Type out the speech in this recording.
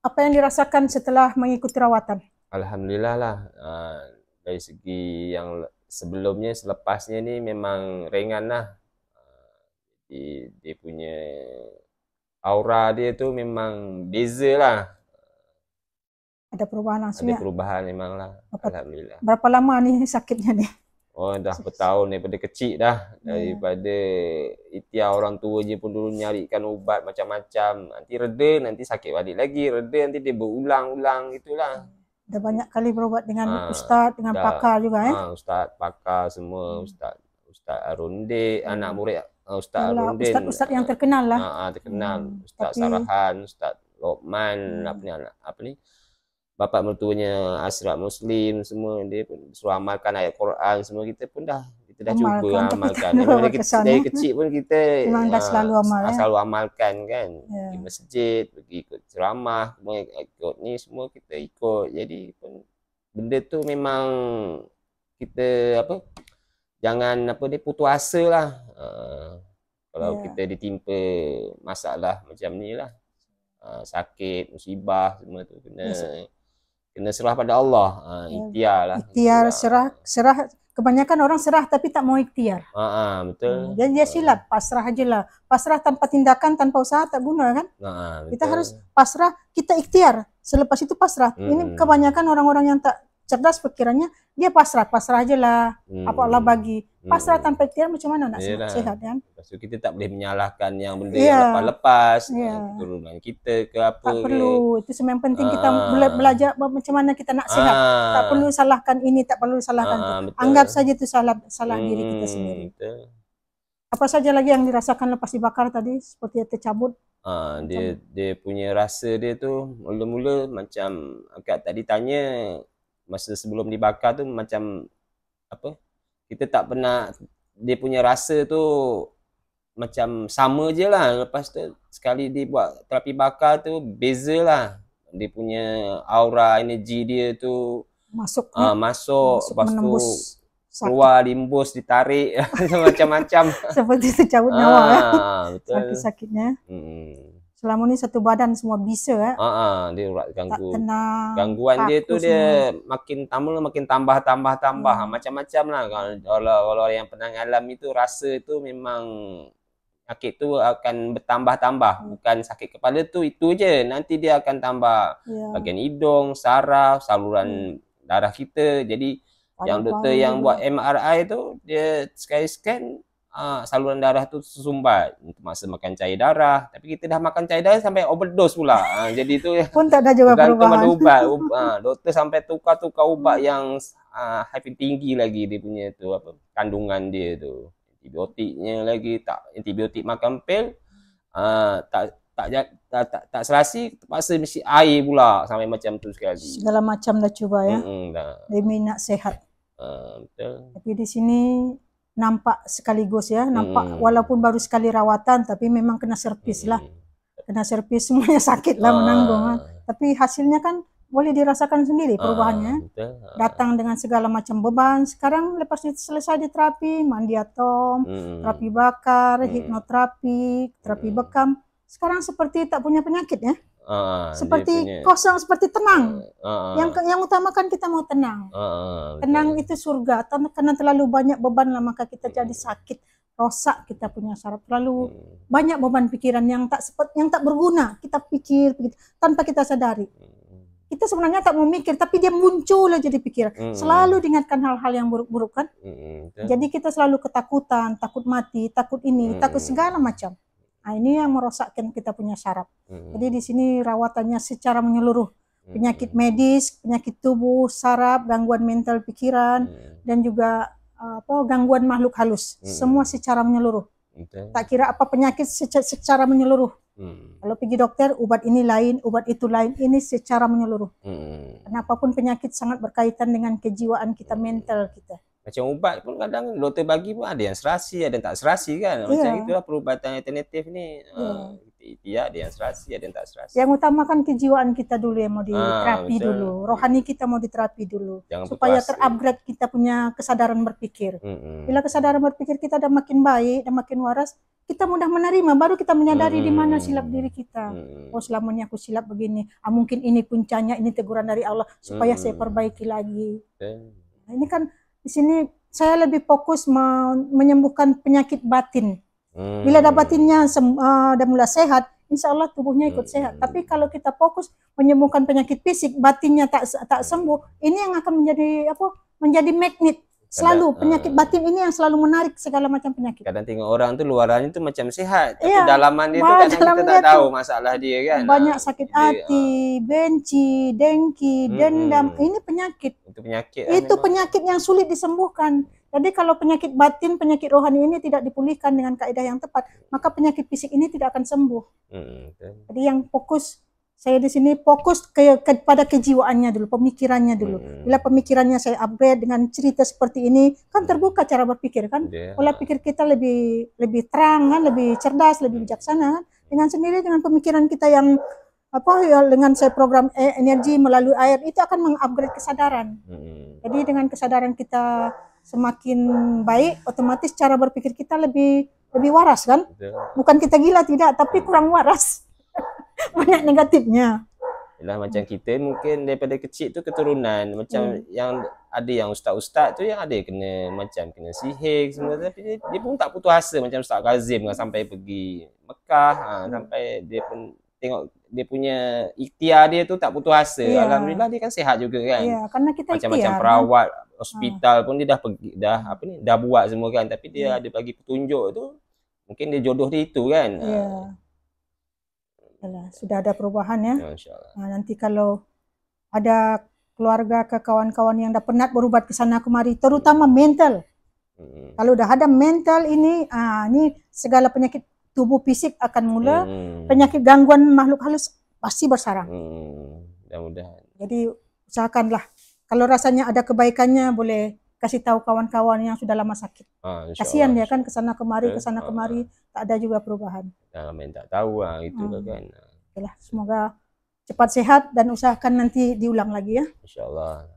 Apa yang dirasakan setelah mengikuti rawatan? Alhamdulillah lah. Dari segi yang sebelumnya, selepasnya ni memang ringan lah. Dia punya aura dia tu memang beza lah. Ada perubahan langsung Ada ya? perubahan memang lah. Alhamdulillah. Berapa lama nih sakitnya nih? Oh, dah bertahun daripada kecil dah. Daripada ikhtiar orang tua je pun dulu nyarikan ubat macam-macam. Nanti reda, nanti sakit balik lagi. Reda, nanti dia berulang-ulang itulah. Dah banyak kali berubat dengan ustaz, dengan pakar juga ya? Ustaz, pakar semua. Ustaz Arundin, anak murid Ustaz Arundin. Ustaz-ustaz yang terkenal lah. Terkenal. Ustaz Sarahan, Ustaz Lokman, apa ni? Bapa mertuanya Ashraf Muslim semua, dia pun suruh amalkan ayat Quran semua, kita dah cuba amalkan. Dari kecil pun kita memang dah selalu amalkan kan. Pergi masjid, pergi ikut ceramah, ikut ni semua kita ikut. Jadi pun benda tu memang kita jangan putus asa lah. Kalau kita ditimpa masalah macam ni lah, sakit, musibah semua tu kena serah pada Allah. Ikhtiar lah. Ikhtiar, serah. Kebanyakan orang serah tapi tak mau ikhtiar. Betul. Jadi dia silap, pasrah aja lah. Pasrah tanpa tindakan, tanpa usaha tak guna kan? Kita harus pasrah, kita ikhtiar. Selepas itu pasrah. Ini kebanyakan orang-orang yang tak cerdas pikirannya, dia pasrah aja lah. Apa Allah bagi. Pasrah tanpa ikhtiar macam mana nak sehat kan? Lepas tu kita tak boleh menyalahkan yang benda yang lepas-lepas, turunan kita ke apa. Tak perlu. Itu yang penting kita belajar macam mana kita nak sehat. Tak perlu salahkan ini, tak perlu salahkan itu. Anggap saja itu salah diri kita sendiri. Apa saja lagi yang dirasakan lepas dibakar tadi, seperti tercabut? Dia punya rasa dia tu mula-mula macam akak tadi tanya, masa sebelum dibakar tu macam kita tak pernah, dia punya rasa tu macam sama je lah. Lepas tu sekali dia buat terapi bakar tu beza lah. Dia punya aura, energi dia tu masuk lepas tu keluar, limbus, ditarik macam-macam. Seperti tercabut nyawa sakit-sakitnya. Selama ni satu badan semua bisa dia urat tak tenang, gangguan dia tu dia makin tambah macam-macam lah. Kalau yang pernah alami tu, rasa tu memang sakit tu akan bertambah-tambah. Bukan sakit kepala tu itu je, nanti dia akan tambah bahagian hidung, saraf, saluran darah kita. Jadi yang doktor yang buat MRI tu, dia sekali scan saluran darah tu tersumbat, terpaksa makan cair darah. Tapi kita dah makan cair darah sampai overdose pula. Jadi tu pun tak ada juga perubahan. Ubat. Doktor sampai tukar ubat yang tinggi lagi dia punya tu kandungan dia tu. Antibiotiknya lagi, antibiotik makan pil tak serasi, terpaksa mesti air pula sampai macam tu sekali. Segala macam dah cuba ya. Demi nak sehat. Betul. Tapi di sini nampak sekaligus ya, nampak walaupun baru sekali rawatan tapi memang kena servis lah. Kena servis semuanya sakit lah, menanggung. Tapi hasilnya kan boleh dirasakan sendiri perubahannya. Datang dengan segala macam beban. Sekarang lepas selesai di terapi, mandi atom, terapi bakar, hipnoterapi, terapi bekam. Sekarang seperti tak punya penyakit ya. Seperti kosong, seperti tenang. Yang utamakan kita mau tenang. Tenang itu surga. Karena terlalu banyak beban lah, maka kita jadi sakit, rosak kita punya saraf. Terlalu banyak beban pikiran yang tak berguna. Kita pikir tanpa kita sadari. Kita sebenarnya tak mau mikir, tapi dia muncul aja di pikiran. Selalu diingatkan hal-hal yang buruk-buruk kan. Jadi kita selalu ketakutan, takut mati, takut ini, takut segala macam. Nah, ini yang merosakkan kita punya saraf. Jadi di sini rawatannya secara menyeluruh. Penyakit medis, penyakit tubuh, saraf, gangguan mental pikiran, dan juga gangguan makhluk halus. Semua secara menyeluruh. Tak kira apa penyakit, secara menyeluruh. Kalau pergi dokter, obat ini lain, obat itu lain. Ini secara menyeluruh. Karena apapun penyakit sangat berkaitan dengan kejiwaan kita, mental kita. Macam ubat pun kadang doktor bagi pun ada yang serasi, ada yang tak serasi kan. Macam itulah perubatan alternatif ni. Ada yang serasi, ada yang tak serasi. Yang utamakan kejiwaan kita dulu yang mau diterapi dulu. Rohani kita mau diterapi dulu. Supaya terupgrade kita punya kesadaran berpikir. Bila kesadaran berpikir kita dah makin baik, dah makin waras, kita mudah menerima, baru kita menyadari di mana silap diri kita. Oh, selama ini aku silap begini. Mungkin ini puncanya, ini teguran dari Allah supaya saya perbaiki lagi. Nah, ini kan di sini saya lebih fokus menyembuhkan penyakit batin. Bila ada batinnya udah mulai sehat, insya Allah tubuhnya ikut sehat. Tapi kalau kita fokus menyembuhkan penyakit fisik, batinnya tak sembuh, ini yang akan menjadi magnet. Selalu penyakit batin ini yang selalu menarik segala macam penyakit. Kadang tengok orang tuh luarannya tuh macam sehat, tapi dalaman dia tuh kadang kita tak tahu masalah dia kan. Banyak sakit hati, benci, dengki, dendam. Ini penyakit. Itu penyakit. Itu penyakit yang sulit disembuhkan. Jadi kalau penyakit batin, penyakit rohani ini tidak dipulihkan dengan kaidah yang tepat, maka penyakit fisik ini tidak akan sembuh. Jadi yang fokus saya di sini fokus kepada kejiwaannya dulu, pemikirannya dulu. Bila pemikirannya saya upgrade dengan cerita seperti ini, kan terbuka cara berpikir kan. Pola pikir kita lebih terang kan, lebih cerdas, lebih bijaksana kan. Dengan sendiri dengan pemikiran kita yang dengan saya program energi melalui air itu akan mengupgrade kesadaran. Jadi dengan kesadaran kita semakin baik, otomatis cara berpikir kita lebih waras kan. Bukan kita gila tidak, tapi kurang waras. Banyak negatifnya. Yalah, macam kita mungkin daripada kecil tu keturunan macam yang ada yang ustaz-ustaz tu yang ada kena sihir semua, tapi dia pun tak putus asa macam Ustaz Kazim sampai pergi Mekah, sampai dia pun tengok dia punya ikhtiar dia tu tak putus asa. Alhamdulillah dia kan sihat juga kan. Karena kita macam perawat hospital pun dia dah buat semua kan, tapi dia ada bagi petunjuk tu, mungkin dia jodoh dia itu kan. Sudah ada perubahan ya. Nanti kalau ada keluarga ke kawan-kawan yang dah penat berubat ke sana kemari, terutama mental. Kalau udah ada mental ini segala penyakit tubuh fisik akan mula, penyakit gangguan makhluk halus pasti bersarang. Mudah-mudahan. Jadi usahakanlah, kalau rasanya ada kebaikannya boleh kasih tahu kawan-kawan yang sudah lama sakit. Kasihan dia kan kesana kemari, tak ada juga perubahan. Main tak tahu itu kan. Semoga cepat sehat dan usahakan nanti diulang lagi ya. InsyaAllah.